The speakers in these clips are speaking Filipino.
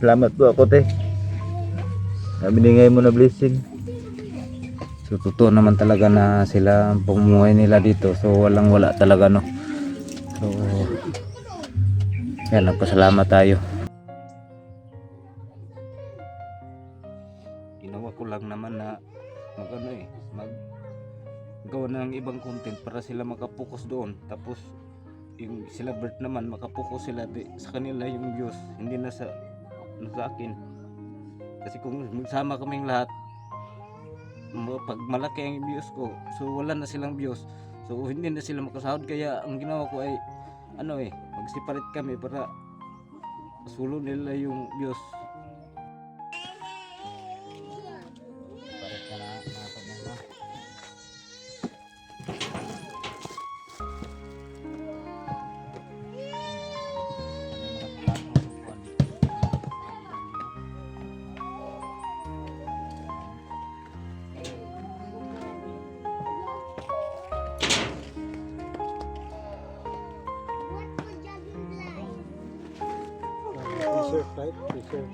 Salamat po ako te. Binigay mo na blessing. So totoo naman talaga na sila pamumuhay nila dito. So walang wala talaga no. So yan, nagpasalamat tayo. Ginawa ko lang naman na mag gawa ng ibang content para sila makapokus doon. Tapos yung sila Bert naman makapokus sila sa kanila yung views, hindi na sa akin. Kasi kung magsama kaming lahat, pag malaki ang views ko, so wala na silang views, so hindi na sila makasahod. Kaya ang ginawa ko ay mag-separate kami para sulo nila yung views. T-shirt, right? T-shirt.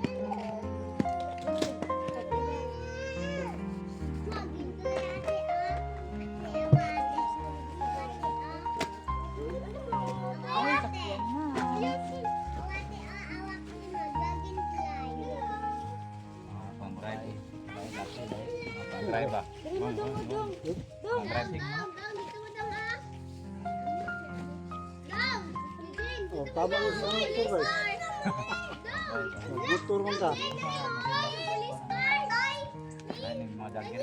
Drive ba? Oh, tama ko sa motor, right? Motor mo ka. Mga jacket,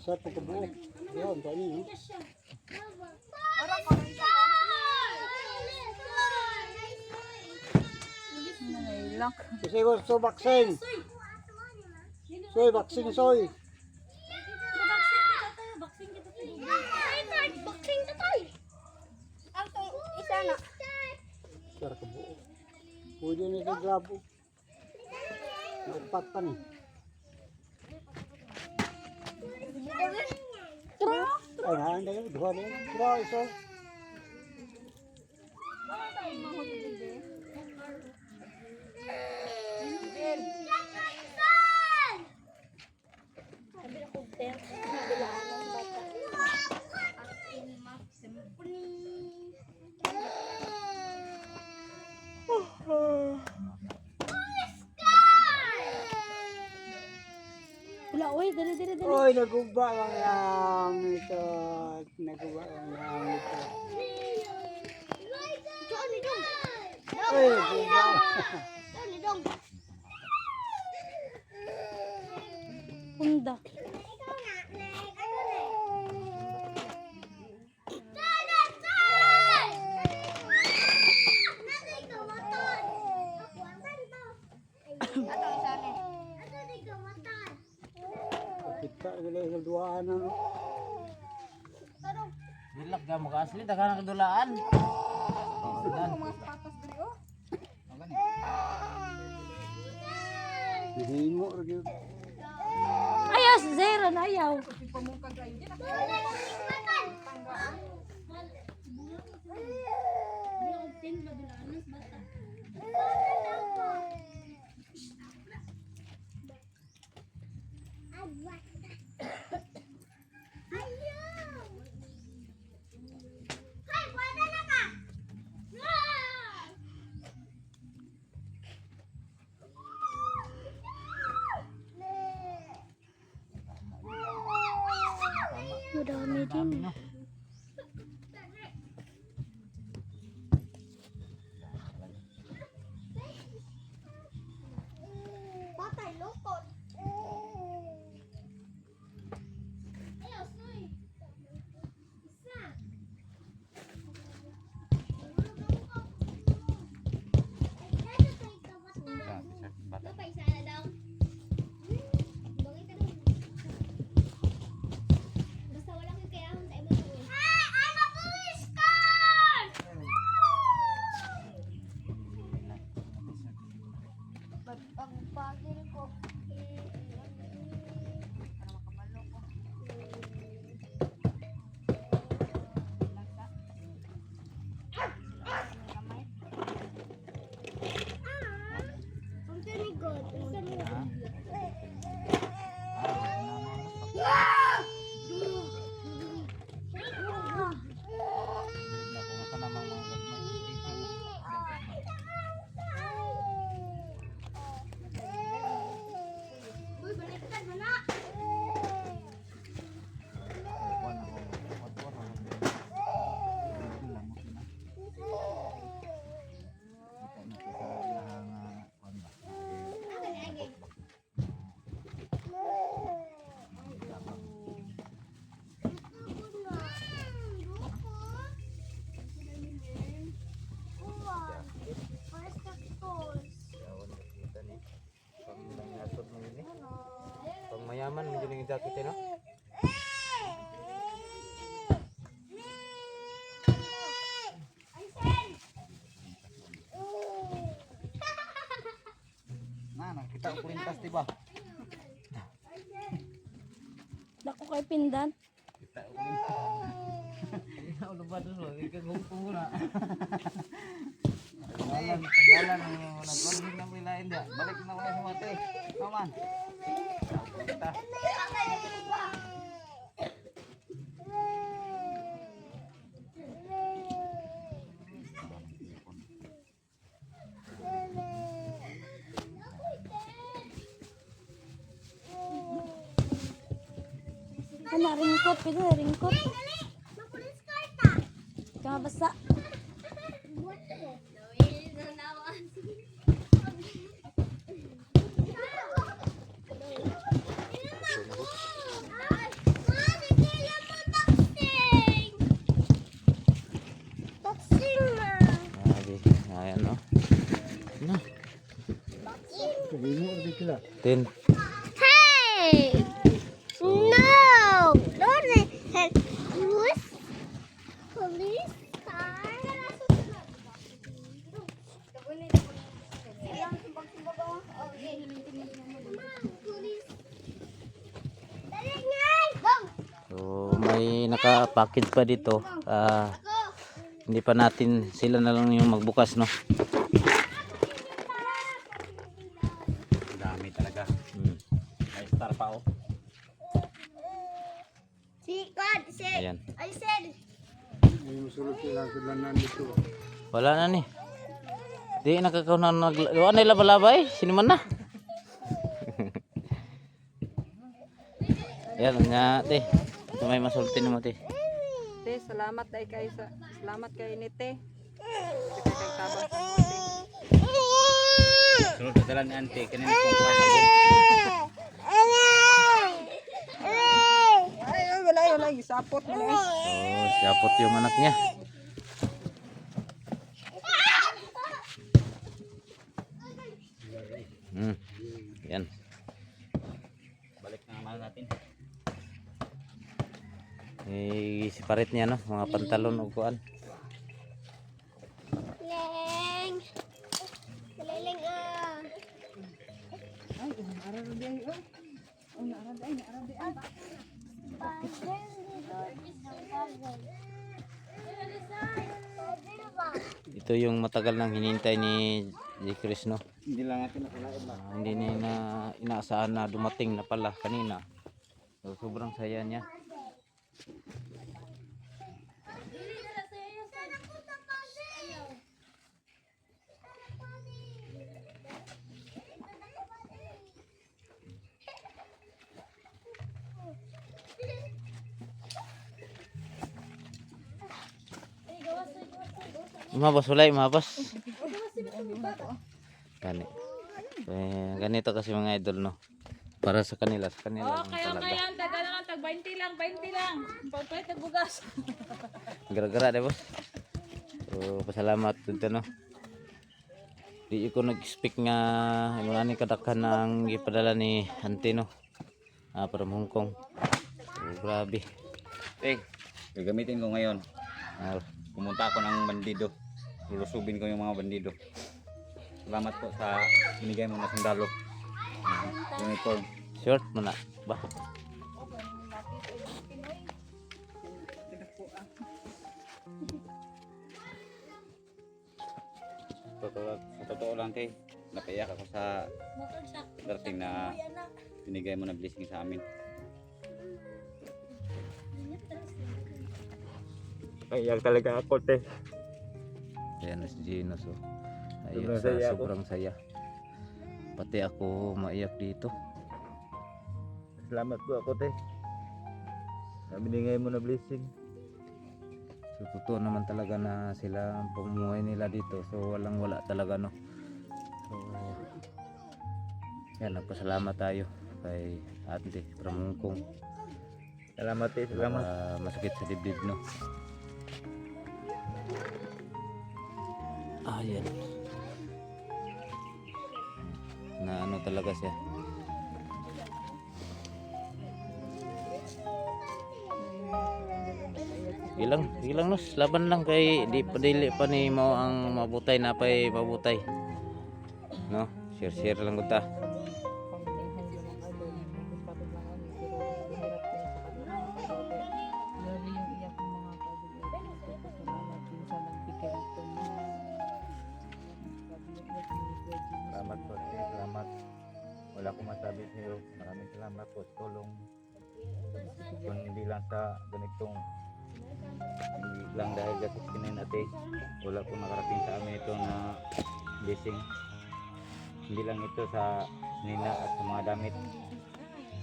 Sa pagkabuo. Yan, kani, no? Kasi gusto vaccine. Soy, vaccine, soy. Para kabuo. Pwede nito grabo. Nagpat pa ni. Ay, handa yun. Duha na yun. Duha, iso. Oy, naguba ang yam ito. Naguba ang yam ito. Oy, naguba. Punda. Kita gila sa duaan ano. Dilak ka mga asli, dagan ang kadulaan. Himo ra gyud. Ayaw, zero na ayaw. Madami din. Patay lukot. Ayaw, soy. Isa. Dapat isa na daw. Bagil ko. Ang tinigod. Uy, baliktad mo na. Pang mayaman medyo ning jacket no. Na, nakita ko lintas di ba? Dako kay pindan. Kita ko lintas. Ina ulo ba dun, gagungkong na. Tanggalan nag-convene na wilain dia. Balik na ko sa mate. Kaman. Kita. Ano, ringkot. Pwede na ringkot. Mapulis karta. Kaya basa. Grabe. Ayan no. No. Himo ra sila. 10. Hey! No! Don't let police car. So may naka-package pa dito. Hindi pa natin sila na lang yung magbukas no. Dami talaga. May star pa oh. Si God said, Ayan. I said, Ay musulod sila sila nandito. Wala na ni. Di nakakaunan naglawa na labalabay. Siniman na. Yan nga te. Ito may masultin mo te. Te, salamat ay kay sa salamat kay Nite. Kay tabang sa mo te. Sulod dala ni ante kanina kung kuha sa buong. Ay, wala gisapot mo eh. Oh, siapot yung anak niya. Yan. Balik na naman natin. Siparit niya no, mga pantalon o kuan. Leng. Leleng ah. Ay, ara ra di oh. Oh, ara di ay. Ito yung matagal nang hinintay ni Chris no. Hindi lang natin nakalain ba. Hindi niya na inaasahan na dumating na pala kanina. So, sobrang saya niya. Mabas ulay, mabas. Gani. Ganito kasi mga idol no. Para sa kanila lang talaga. Taga lang tag 20 lang. Pagpait tag bugas. Gara-gara de boss. So pasalamat dito no. Di ko nag-speak nga muna ni kadakhan ng gipadala ni Auntie no. From Hong Kong. So, grabe. Gagamitin ko ngayon. Ah, Pumunta ako ng bandido. Lulusubin ko yung mga bandido. Salamat po sa binigay mo na sundalo. Uniform. Short mo na ba? Sa totoo lang, te. Napaiyak ako sa darating na binigay mo na blessing sa amin. Naiyak talaga ako, te. Ayan na si Gino, so. Naiyak sa sobrang saya. Pati ako maiyak dito. Salamat po ako, te. Na binigay mo na blessing. So totoo naman talaga na sila ang pamumuhay nila dito. So walang wala talaga, no. So yan, nagpasalamat tayo kay Ate Pramungkong. Salamat, te. Salamat. Masakit sa dibdib, no. Ayan. Na ano talaga siya. Ilang nos, laban lang kay di padili pa ni mo ang mabutay na pay mabutay. No, share lang kita. Salamat po, te. Salamat. Wala akong masabi sa iyo. Maraming salamat po sa tulong. Kung hindi lang sa ganitong hindi lang dahil sa kinin ate, wala po nakarating sa amin ito na blessing. Hindi lang ito sa nina at sa mga damit,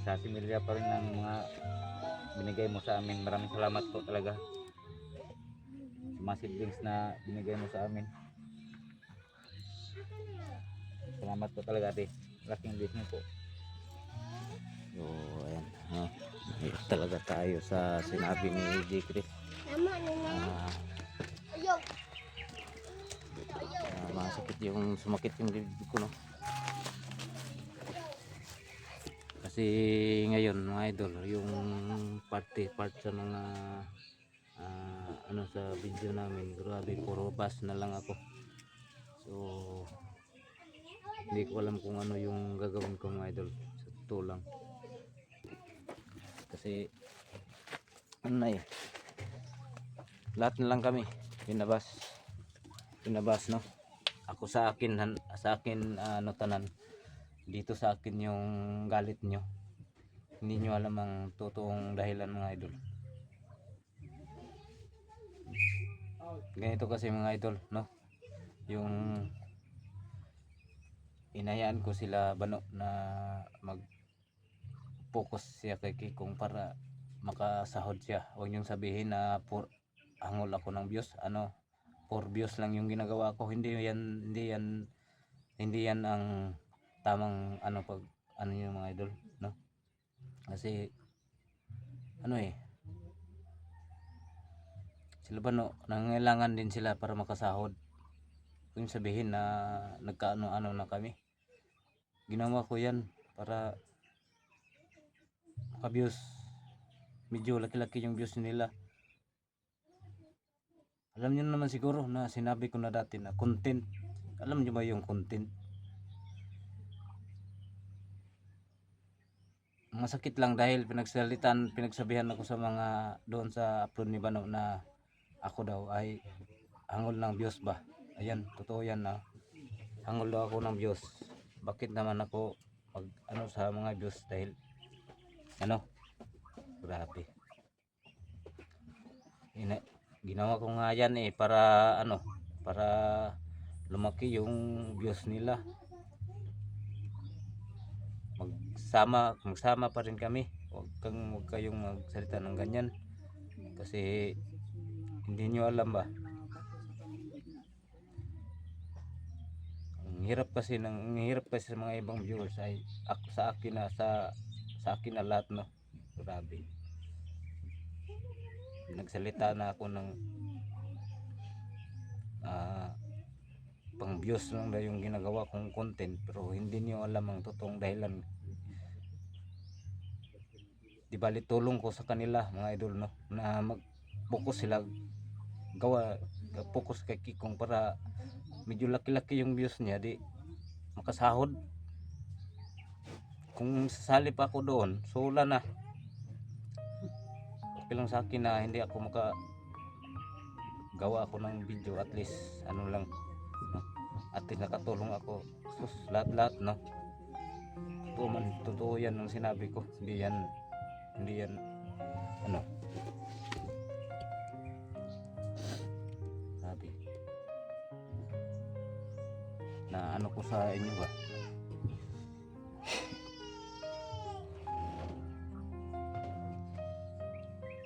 sa similya pa rin ng mga binigay mo sa amin. Maraming salamat po talaga sa mga siblings na binigay mo sa amin. Salamat po talaga, ate. Laking blessing po. So ayan, ha. Naiyak talaga tayo sa sinabi ni J. Chris. Tama na na. Ayaw. Masakit yung sumakit yung dibdib ko, no. Kasi ngayon mga idol, yung part sa mga ano sa video namin, grabe puro bas na lang ako. So hindi ko alam kung ano yung gagawin ko mga idol, sa totoo lang. Kasi ano na eh, lahat na lang kami pinabas, no. Ako sa akin ano tanan dito, sa akin yung galit nyo. Hindi nyo alam ang totoong dahilan mga idol. Ganito kasi mga idol, no, yung inayaan ko sila Bano na mag focus siya kay Kikong para makasahod siya. Huwag niyong sabihin na hangol ako ng views, ano, for views lang yung ginagawa ko. Hindi yan ang tamang ano pag ano yung mga idol, no. Kasi ano eh, sila Bano nangailangan din sila para makasahod. Kung sabihin na nagkaano-ano na kami, ginawa ko yan para maka-views. Medyo laki-laki yung views nila. Alam niyo naman siguro na sinabi ko na dati na content. Alam niyo ba yung content? Masakit lang dahil pinagsabihan ako sa mga doon sa upload ni Bano na ako daw ay hangol ng views ba. Ayan, totoo yan na hangol daw ako ng views. Bakit naman ako pag ano sa mga views dahil ano, grabe. Ginawa ko nga yan eh para ano, para lumaki yung views nila. Magsama pa rin kami. Huwag kayong magsalita ng ganyan. Kasi hindi nyo alam ba, ang hirap kasi sa mga ibang viewers ay sa akin na lahat, no. Grabe. Nagsalita na ako ng pang views lang na yung ginagawa kong content, pero hindi niyo alam ang totoong dahilan. Di bali tulong ko sa kanila mga idol, no, na mag-focus sila focus kay Kikong para medyo laki-laki yung views niya, di makasahod. kung sasali pa ako doon, so wala na. Okay lang sa akin na hindi ako gawa ako ng video, at least ano lang, no? At least nakatulong ako. Sus, lahat no. Totoo yan ang sinabi ko. Hindi yan ano, sabi na ano ko sa inyo ba.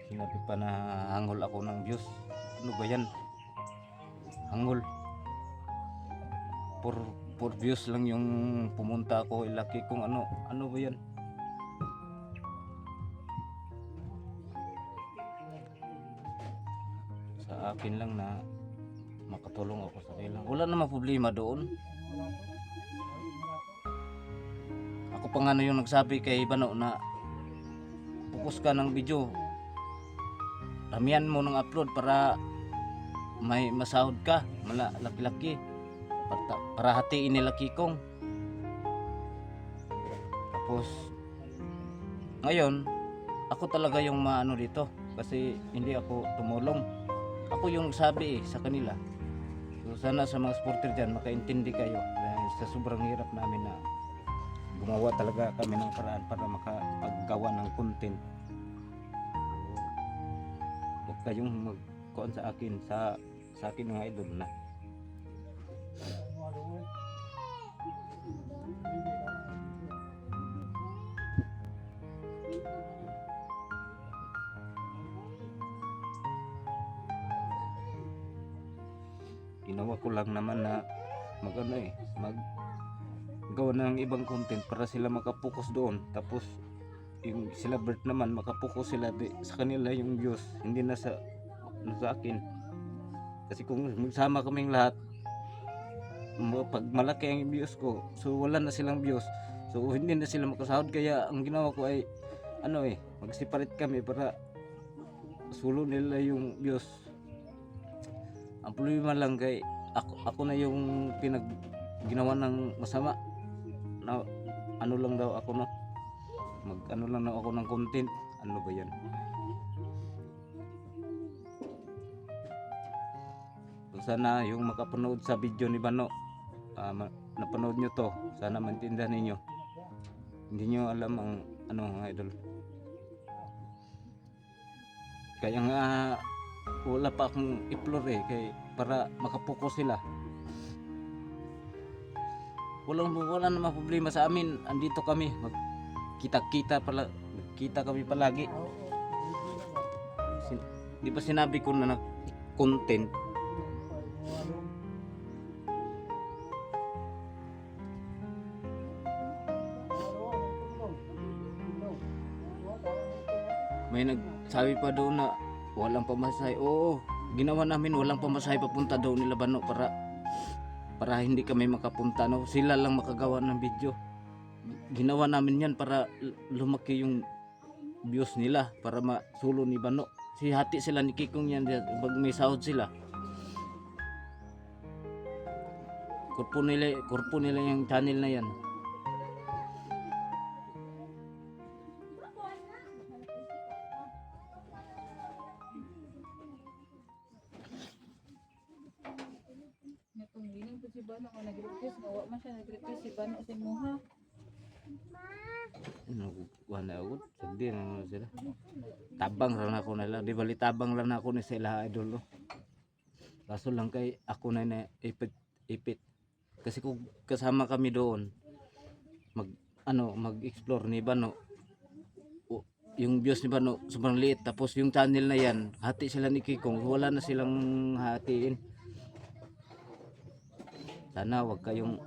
Sinabi pa na hangol ako ng views. Ano ba yan? Hangol. For views lang yung pumunta ako, ilaki kung ano ba yan? Sa akin lang na makatulong ako sa kanila. Wala namang problema doon. Ako pa nga na yung nagsabi kay Bano na focus ka ng video, ramihan mo ng upload para may masahod ka, laki-laki, para hatiin nila Kikong. Tapos ngayon ako talaga yung maano dito kasi hindi ako tumulong. Ako yung sabi sa kanila. So sana sa mga supporter dyan makaintindi kayo dahil sa sobrang hirap namin na gumawa talaga kami ng paraan para makapaggawa ng content. Huwag kayong magkuhan sa akin mga idol na ginawa ko lang naman na maggawa ng ibang content para sila makapokus doon, tapos yung sila Bert naman makapokus sila sa kanila yung views, hindi na sa akin. Kasi kung magsama kaming lahat, pag malaki ang views ko, so wala na silang views, so hindi na sila makasahod. Kaya ang ginawa ko ay mag-separate kami para sulo nila yung views. Ang problema lang kay ako na yung ginawa ng masama na ano lang daw ako lang ako ng content. Ano ba yan? So sana yung makapanood sa video ni Bano, napanood nyo to, sana maintindihan ninyo. Hindi nyo alam ang mga idol. Kaya nga wala pa akong i-upload para makapokus sila. Wala namang problema sa amin. Andito kami, kita kami palagi. Di ba sinabi ko na content? May nagsabi pa doon na walang pamasahe. Oo, ginawa namin walang pamasahe papunta daw nila Bano para hindi kami makapunta, no? Sila lang makagawa ng video. Ginawa namin yan para lumaki yung views nila, para masulo ni Bano. Hati sila ni Kikong yan pag may sahod sila. Kurpo nila yung channel na yan. Si Bano nga nag-request, mawa man siya nag-request si Bano sa imuha. Wala ako, hindi na sila. Tabang lang ako nila, di bali tabang lang ako ni sila idol. Kaso lang kay ako na ipit. Kasi kung kasama kami doon, mag-explore ni Bano, yung views ni Bano sobrang liit, tapos yung channel na yan, hati sila ni Kikong, wala na silang hatiin. Sana wag kayong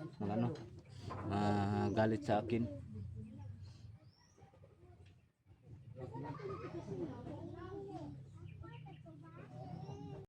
galit sa akin.